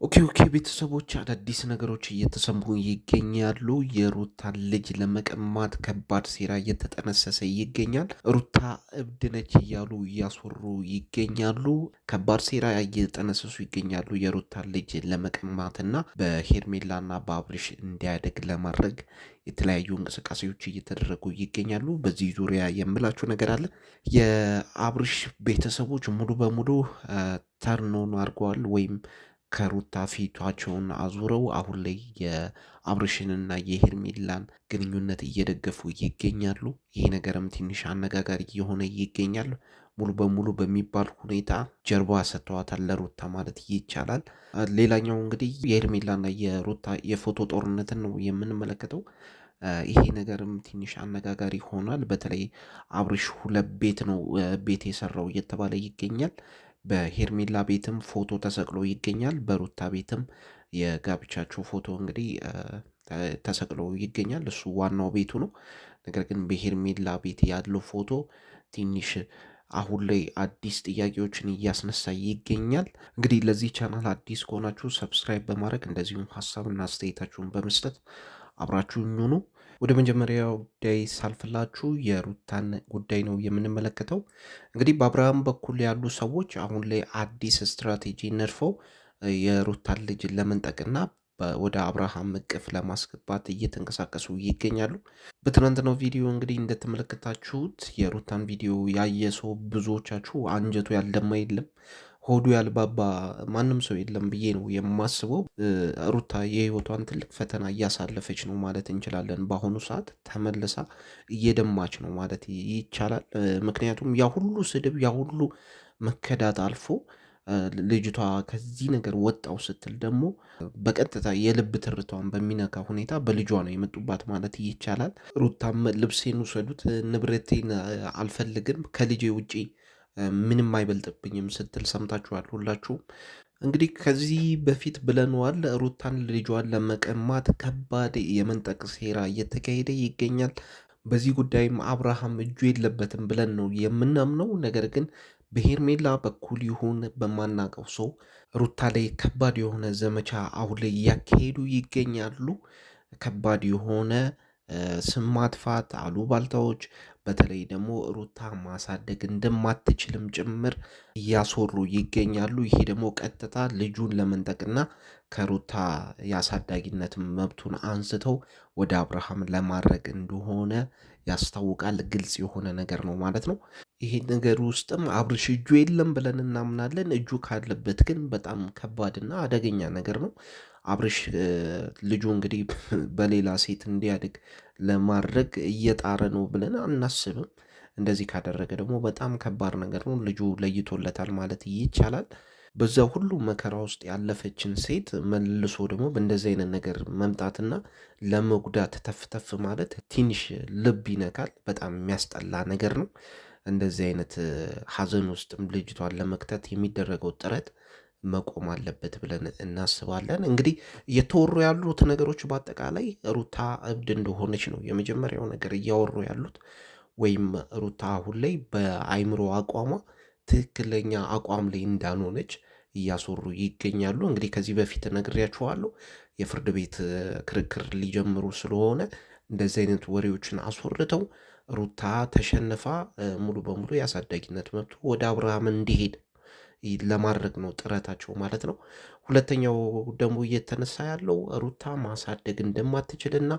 ኦኬ ቤተሰቦች አዳዲስ ነገሮች እየተሰሙ ይገኛሉ። የሩታን ልጅ ለመቀማት ከባድ ሴራ እየተጠነሰሰ ይገኛል። ሩታ እብድ ነች እያሉ እያስወሩ ይገኛሉ። ከባድ ሴራ እየጠነሰሱ ይገኛሉ። የሩታን ልጅ ለመቀማትና በሄርሜላና በአብርሽ እንዲያደግ ለማድረግ የተለያዩ እንቅስቃሴዎች እየተደረጉ ይገኛሉ። በዚህ ዙሪያ የምላችሁ ነገር አለ። የአብርሽ ቤተሰቦች ሙሉ በሙሉ ተርኖን አድርገዋል ወይም ከሩታ ፊታቸውን አዙረው አሁን ላይ የአብርሽንና የሄርሜላን ግንኙነት እየደገፉ ይገኛሉ። ይሄ ነገርም ትንሽ አነጋጋሪ እየሆነ ይገኛል። ሙሉ በሙሉ በሚባል ሁኔታ ጀርባ ሰጥተዋታል ለሩታ ማለት ይቻላል። ሌላኛው እንግዲህ የሄርሜላና የሩታ የፎቶ ጦርነትን ነው የምንመለከተው። ይሄ ነገርም ትንሽ አነጋጋሪ ሆኗል። በተለይ አብርሽ ሁለት ቤት ነው ቤት የሰራው እየተባለ ይገኛል። በሄርሜላ ቤትም ፎቶ ተሰቅሎ ይገኛል። በሩታ ቤትም የጋብቻቸው ፎቶ እንግዲህ ተሰቅሎ ይገኛል። እሱ ዋናው ቤቱ ነው። ነገር ግን በሄርሜላ ቤት ያለው ፎቶ ትንሽ አሁን ላይ አዲስ ጥያቄዎችን እያስነሳ ይገኛል። እንግዲህ ለዚህ ቻናል አዲስ ከሆናችሁ ሰብስክራይብ በማድረግ እንደዚሁም ሀሳብና አስተያየታችሁን በመስጠት አብራችሁኝ ሁኑ። ወደ መጀመሪያው ጉዳይ ሳልፍላችሁ የሩታን ጉዳይ ነው የምንመለከተው። እንግዲህ በአብርሃም በኩል ያሉ ሰዎች አሁን ላይ አዲስ ስትራቴጂ ነድፈው የሩታን ልጅ ለመንጠቅና ወደ አብርሃም እቅፍ ለማስገባት እየተንቀሳቀሱ ይገኛሉ። በትናንትናው ቪዲዮ እንግዲህ እንደተመለከታችሁት የሩታን ቪዲዮ ያየ ሰው ብዙዎቻችሁ አንጀቱ ያልደማ የለም፣ ሆዱ ያልባባ ማንም ሰው የለም ብዬ ነው የማስበው። ሩታ የህይወቷን ትልቅ ፈተና እያሳለፈች ነው ማለት እንችላለን። በአሁኑ ሰዓት ተመልሳ እየደማች ነው ማለት ይቻላል። ምክንያቱም ያ ሁሉ ስድብ ያ ሁሉ መከዳት አልፎ ልጅቷ ከዚህ ነገር ወጣው ስትል ደግሞ በቀጥታ የልብ ትርቷን በሚነካ ሁኔታ በልጇ ነው የመጡባት ማለት ይቻላል። ሩታም ልብሴን ውሰዱት፣ ንብረቴን አልፈልግም፣ ከልጄ ውጪ ምንም አይበልጥብኝም ስትል ሰምታችኋል ሁላችሁም። እንግዲህ ከዚህ በፊት ብለነዋል፣ ሩታን ልጇን ለመቀማት ከባድ የመንጠቅ ሴራ እየተካሄደ ይገኛል። በዚህ ጉዳይም አብርሃም እጁ የለበትም ብለን ነው የምናምነው። ነገር ግን በሄርሜላ በኩል ይሁን በማናቀው ሰው ሩታ ላይ ከባድ የሆነ ዘመቻ አሁን ላይ እያካሄዱ ይገኛሉ። ከባድ የሆነ ስም ማጥፋት አሉባልታዎች፣ በተለይ ደግሞ ሩታ ማሳደግ እንደማትችልም ጭምር እያስወሩ ይገኛሉ። ይሄ ደግሞ ቀጥታ ልጁን ለመንጠቅና ከሩታ የአሳዳጊነት መብቱን አንስተው ወደ አብርሃም ለማድረግ እንደሆነ ያስታውቃል። ግልጽ የሆነ ነገር ነው ማለት ነው። ይሄ ነገር ውስጥም አብርሽ እጁ የለም ብለን እናምናለን። እጁ ካለበት ግን በጣም ከባድና አደገኛ ነገር ነው። አብርሽ ልጁ እንግዲህ በሌላ ሴት እንዲያድግ ለማድረግ እየጣረ ነው ብለን አናስብም። እንደዚህ ካደረገ ደግሞ በጣም ከባድ ነገር ነው። ልጁ ለይቶለታል ማለት ይቻላል። በዛ ሁሉ መከራ ውስጥ ያለፈችን ሴት መልሶ ደግሞ በእንደዚህ አይነት ነገር መምጣትና ለመጉዳት ተፍተፍ ማለት ትንሽ ልብ ይነካል። በጣም የሚያስጠላ ነገር ነው። እንደዚህ አይነት ሀዘን ውስጥም ልጅቷን ለመክተት የሚደረገው ጥረት መቆም አለበት ብለን እናስባለን። እንግዲህ እየተወሩ ያሉት ነገሮች በአጠቃላይ ሩታ እብድ እንደሆነች ነው የመጀመሪያው ነገር እያወሩ ያሉት። ወይም ሩታ አሁን ላይ በአይምሮ አቋሟ ትክክለኛ አቋም ላይ እንዳልሆነች እያስወሩ ይገኛሉ። እንግዲህ ከዚህ በፊት ነግሬያችኋለሁ፣ የፍርድ ቤት ክርክር ሊጀምሩ ስለሆነ እንደዚህ አይነት ወሬዎችን አስወርተው ሩታ ተሸንፋ ሙሉ በሙሉ የአሳዳጊነት መብቱ ወደ አብርሃም እንዲሄድ ለማድረግ ነው ጥረታቸው ማለት ነው። ሁለተኛው ደግሞ እየተነሳ ያለው ሩታ ማሳደግ እንደማትችልና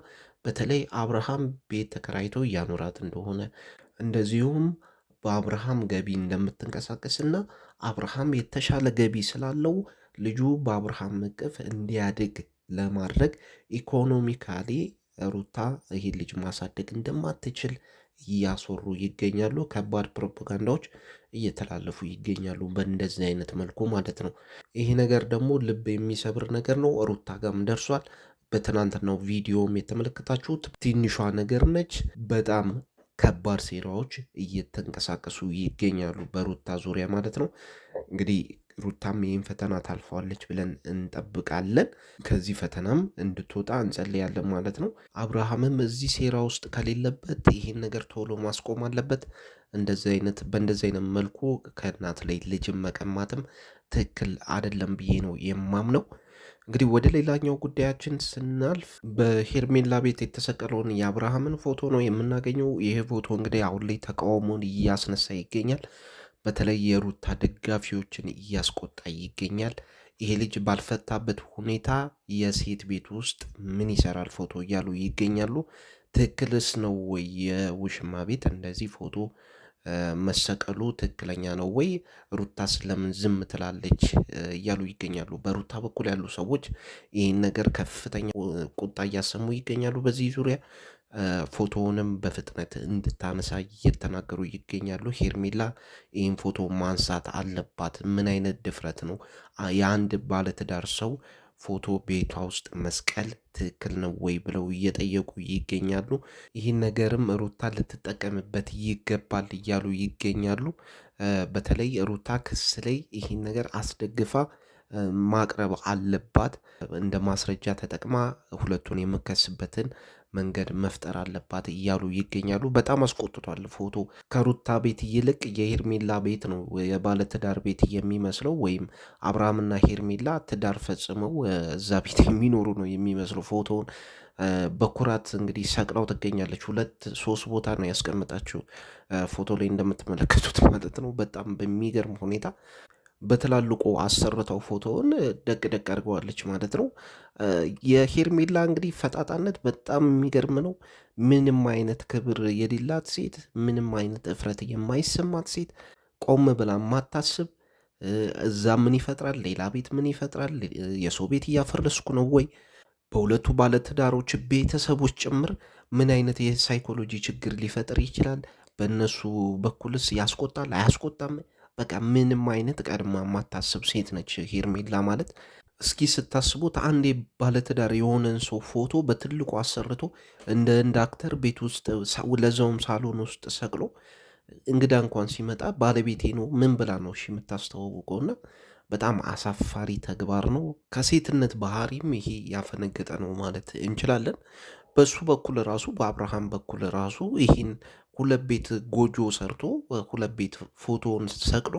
በተለይ አብርሃም ቤት ተከራይቶ እያኖራት እንደሆነ፣ እንደዚሁም በአብርሃም ገቢ እንደምትንቀሳቀስና አብርሃም የተሻለ ገቢ ስላለው ልጁ በአብርሃም እቅፍ እንዲያድግ ለማድረግ ኢኮኖሚካሊ ሩታ ይሄን ልጅ ማሳደግ እንደማትችል እያስወሩ ይገኛሉ። ከባድ ፕሮፓጋንዳዎች እየተላለፉ ይገኛሉ በእንደዚህ አይነት መልኩ ማለት ነው። ይሄ ነገር ደግሞ ልብ የሚሰብር ነገር ነው። ሩታ ጋርም ደርሷል። በትናንትናው ቪዲዮም የተመለከታችሁት ትንሿ ነገር ነች። በጣም ከባድ ሴራዎች እየተንቀሳቀሱ ይገኛሉ በሩታ ዙሪያ ማለት ነው። እንግዲህ ሩታም ይህን ፈተና ታልፈዋለች ብለን እንጠብቃለን። ከዚህ ፈተናም እንድትወጣ እንጸልያለን ማለት ነው። አብርሃምም እዚህ ሴራ ውስጥ ከሌለበት ይሄን ነገር ቶሎ ማስቆም አለበት። በእንደዚህ አይነት መልኩ ከእናት ላይ ልጅን መቀማትም ትክክል አይደለም ብዬ ነው የማምነው። እንግዲህ ወደ ሌላኛው ጉዳያችን ስናልፍ በሄርሜላ ቤት የተሰቀለውን የአብርሃምን ፎቶ ነው የምናገኘው። ይህ ፎቶ እንግዲህ አሁን ላይ ተቃውሞን እያስነሳ ይገኛል። በተለይ የሩታ ደጋፊዎችን እያስቆጣ ይገኛል። ይሄ ልጅ ባልፈታበት ሁኔታ የሴት ቤት ውስጥ ምን ይሰራል ፎቶ እያሉ ይገኛሉ። ትክክልስ ነው ወይ የውሽማ ቤት እንደዚህ ፎቶ መሰቀሉ ትክክለኛ ነው ወይ? ሩታስ ለምን ዝም ትላለች? እያሉ ይገኛሉ። በሩታ በኩል ያሉ ሰዎች ይህን ነገር ከፍተኛ ቁጣ እያሰሙ ይገኛሉ። በዚህ ዙሪያ ፎቶውንም በፍጥነት እንድታነሳ እየተናገሩ ይገኛሉ። ሄርሜላ ይህን ፎቶ ማንሳት አለባት። ምን አይነት ድፍረት ነው? የአንድ ባለትዳር ሰው ፎቶ ቤቷ ውስጥ መስቀል ትክክል ነው ወይ ብለው እየጠየቁ ይገኛሉ። ይህን ነገርም ሩታ ልትጠቀምበት ይገባል እያሉ ይገኛሉ። በተለይ ሩታ ክስ ላይ ይህን ነገር አስደግፋ ማቅረብ አለባት። እንደ ማስረጃ ተጠቅማ ሁለቱን የምከስበትን መንገድ መፍጠር አለባት እያሉ ይገኛሉ። በጣም አስቆጥቷል። ፎቶ ከሩታ ቤት ይልቅ የሄርሜላ ቤት ነው የባለትዳር ቤት የሚመስለው፣ ወይም አብርሃምና ሄርሜላ ትዳር ፈጽመው እዛ ቤት የሚኖሩ ነው የሚመስለው። ፎቶውን በኩራት እንግዲህ ሰቅለው ትገኛለች። ሁለት ሶስት ቦታ ነው ያስቀምጣችው ፎቶ ላይ እንደምትመለከቱት ማለት ነው። በጣም በሚገርም ሁኔታ በትላልቁ አሰርተው ፎቶውን ደቅ ደቅ አድርገዋለች ማለት ነው። የሄርሜላ እንግዲህ ፈጣጣነት በጣም የሚገርም ነው። ምንም አይነት ክብር የሌላት ሴት፣ ምንም አይነት እፍረት የማይሰማት ሴት፣ ቆም ብላ ማታስብ፣ እዛ ምን ይፈጥራል፣ ሌላ ቤት ምን ይፈጥራል፣ የሰው ቤት እያፈረስኩ ነው ወይ፣ በሁለቱ ባለትዳሮች ቤተሰቦች ጭምር ምን አይነት የሳይኮሎጂ ችግር ሊፈጥር ይችላል? በእነሱ በኩልስ ያስቆጣል አያስቆጣም? በቃ ምንም አይነት ቀድማ የማታስብ ሴት ነች ሄርሜላ ማለት። እስኪ ስታስቡት አንዴ ባለትዳር የሆነን ሰው ፎቶ በትልቁ አሰርቶ እንደ አክተር ቤት ውስጥ ለዛውም ሳሎን ውስጥ ሰቅሎ እንግዳ እንኳን ሲመጣ ባለቤቴ ነው ምን ብላ ነው እሺ የምታስተዋውቀውና በጣም አሳፋሪ ተግባር ነው። ከሴትነት ባህሪም ይሄ ያፈነገጠ ነው ማለት እንችላለን። በሱ በኩል ራሱ በአብርሃም በኩል ራሱ ይህን ሁለት ቤት ጎጆ ሰርቶ ሁለት ቤት ፎቶውን ሰቅሎ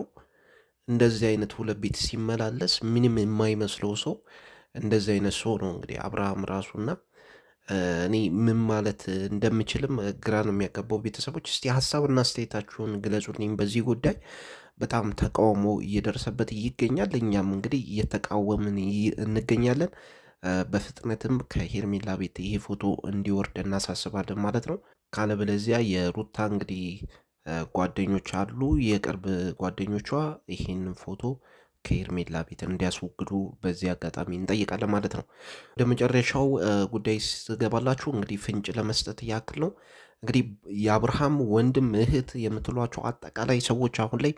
እንደዚህ አይነት ሁለት ቤት ሲመላለስ ምንም የማይመስለው ሰው እንደዚህ አይነት ሰው ነው እንግዲህ አብርሃም ራሱና እኔ ምን ማለት እንደምችልም ግራ ነው የሚያጋባው። ቤተሰቦች እስቲ ሀሳብና አስተያየታችሁን ግለጹልኝ በዚህ ጉዳይ። በጣም ተቃውሞ እየደረሰበት ይገኛል። እኛም እንግዲህ እየተቃወምን እንገኛለን። በፍጥነትም ከሄርሜላ ቤት ይሄ ፎቶ እንዲወርድ እናሳስባለን ማለት ነው። ካለበለዚያ የሩታ እንግዲህ ጓደኞች አሉ፣ የቅርብ ጓደኞቿ ይሄንን ፎቶ ከሄርሜላ ቤት እንዲያስወግዱ በዚህ አጋጣሚ እንጠይቃለን ማለት ነው። ወደ መጨረሻው ጉዳይ ስገባላችሁ እንግዲህ ፍንጭ ለመስጠት ያክል ነው። እንግዲህ የአብርሃም ወንድም እህት የምትሏቸው አጠቃላይ ሰዎች አሁን ላይ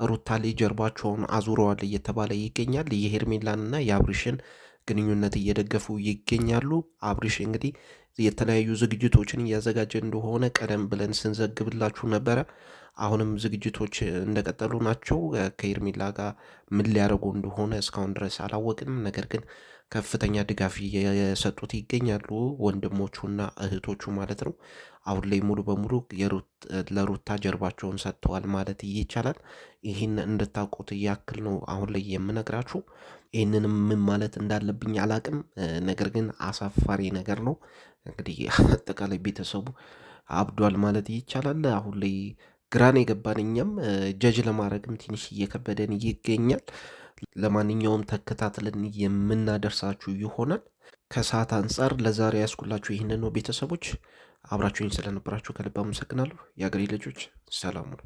ሩታ ላይ ጀርባቸውን አዙረዋል እየተባለ ይገኛል። የሄርሜላንና የአብርሽን ግንኙነት እየደገፉ ይገኛሉ። አብርሽ እንግዲህ የተለያዩ ዝግጅቶችን እያዘጋጀ እንደሆነ ቀደም ብለን ስንዘግብላችሁ ነበረ። አሁንም ዝግጅቶች እንደቀጠሉ ናቸው። ከሄርሜላ ጋር ምን ሊያደርጉ እንደሆነ እስካሁን ድረስ አላወቅንም። ነገር ግን ከፍተኛ ድጋፍ እየሰጡት ይገኛሉ ወንድሞቹና እህቶቹ ማለት ነው። አሁን ላይ ሙሉ በሙሉ ለሩታ ጀርባቸውን ሰጥተዋል ማለት ይቻላል። ይህን እንድታውቁት ያክል ነው አሁን ላይ የምነግራችሁ። ይህንንም ምን ማለት እንዳለብኝ አላቅም። ነገር ግን አሳፋሪ ነገር ነው። እንግዲህ አጠቃላይ ቤተሰቡ አብዷል ማለት ይቻላል። አሁን ላይ ግራን የገባን እኛም ጀጅ ለማድረግም ትንሽ እየከበደን ይገኛል። ለማንኛውም ተከታትለን የምናደርሳችሁ ይሆናል። ከሰዓት አንፃር ለዛሬ ያስኩላችሁ ይህንን ነው። ቤተሰቦች አብራችሁኝ ስለነበራችሁ ከልብ አመሰግናለሁ። የአገሬ ልጆች ሰላም ነው።